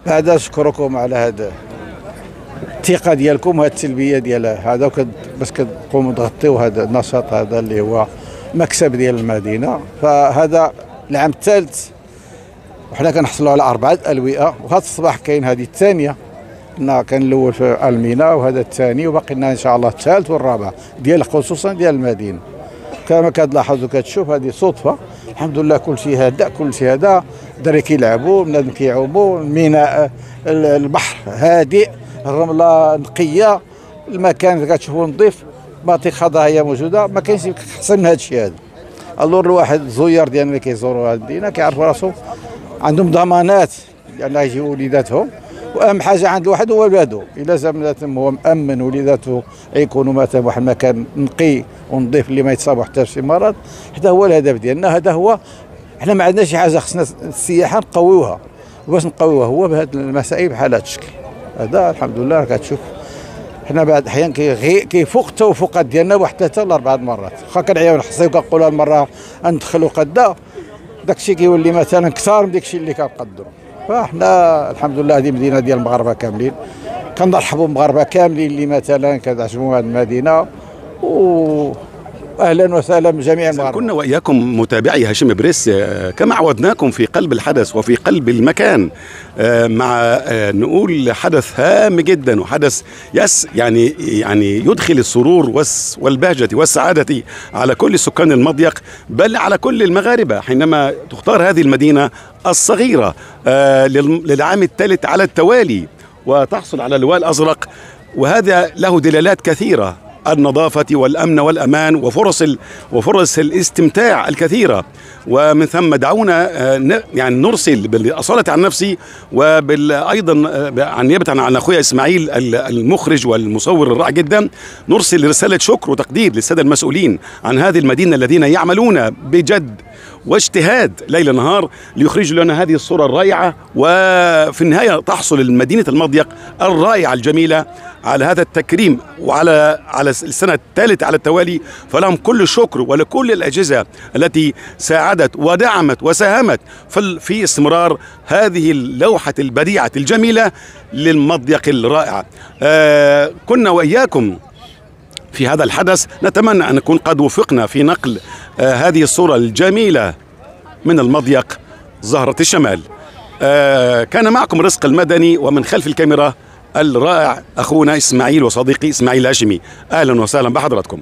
بعد أشكركم على هذا الثقة ديالكم وهذه التلبية ديال هذا باش كتقوموا تغطيوا هذا النشاط هذا اللي هو مكسب ديال المدينة. فهذا العام الثالث وحنا كنحصلوا على 4 ألوية، وهذا الصباح كاين هذه الثانية. كان الاول في المينا وهذا الثاني، وباقي لنا ان شاء الله الثالث والرابع ديال خصوصا ديال المدينه. كما كتلاحظوا كتشوف هذه صدفه، الحمد لله كل شيء هذا الدراري كيلعبوا، بنادم كيعوموا، الميناء البحر هادئ، الرمله نقيه، المكان كتشوفوا نظيف، مناطق خضراء هي موجوده، ما كاينش احسن من هذا الشيء هذا. الور الواحد الزوير ديالنا اللي كيزوروا هذه المدينه كيعرفوا راسهم عندهم ضمانات لان يجيو وليداتهم، واهم حاجه عند الواحد هو ولادو. الا زعما هو مامن وليداته يكونوا مثلا واحد المكان نقي ونظيف اللي ما يتصابوا حتى بشي مرض، هذا هو الهدف ديالنا. هذا هو، حنا ما عندناش شي حاجه، خصنا السياحه نقويوها، وباش نقويوها هو بهذه المسائل بحال هذا الشكل هذا. الحمد لله كتشوف حنا بعض الاحيان كيفوق التوفقات ديالنا بواحد 3 ولا 4 مرات، واخا كنعياو نحصيو كنقولوا المره ندخلوا قدا، داكشي كيولي مثلا اكثر من داكشي اللي كنقدروا. فاحنا الحمد لله هذه مدينه ديال المغاربه كاملين، كنرحبوا بالمغاربه كاملين اللي مثلا كتعجبهم هذه المدينه، واهلا وسهلا بجميع المغاربه. كنا واياكم متابعي هاشم بريس كما عودناكم في قلب الحدث وفي قلب المكان، مع نقول حدث هام جدا وحدث يعني يدخل السرور والبهجه والسعاده على كل سكان المضيق، بل على كل المغاربه، حينما تختار هذه المدينه الصغيره للعام الثالث على التوالي وتحصل على اللواء الازرق. وهذا له دلالات كثيره، النظافة والأمن والأمان وفرص الاستمتاع الكثيرة. ومن ثم دعونا يعني نرسل بالأصالة عن نفسي وأيضا نيابة عن أخويا إسماعيل المخرج والمصور الرائع جدا، نرسل رسالة شكر وتقدير للسادة المسؤولين عن هذه المدينة الذين يعملون بجد واجتهاد ليل نهار ليخرجوا لنا هذه الصورة الرائعة، وفي النهاية تحصل مدينة المضيق الرائعة الجميلة على هذا التكريم وعلى السنة الثالثة على التوالي. فلهم كل الشكر ولكل الأجهزة التي ساعدت ودعمت وساهمت في استمرار هذه اللوحة البديعة الجميلة للمضيق الرائع. كنا وإياكم في هذا الحدث، نتمنى أن نكون قد وفقنا في نقل هذه الصورة الجميلة من المضيق زهرة الشمال. كان معكم رزق المدني، ومن خلف الكاميرا الرائع أخونا إسماعيل وصديقي إسماعيل الهاشمي. أهلا وسهلا بحضراتكم.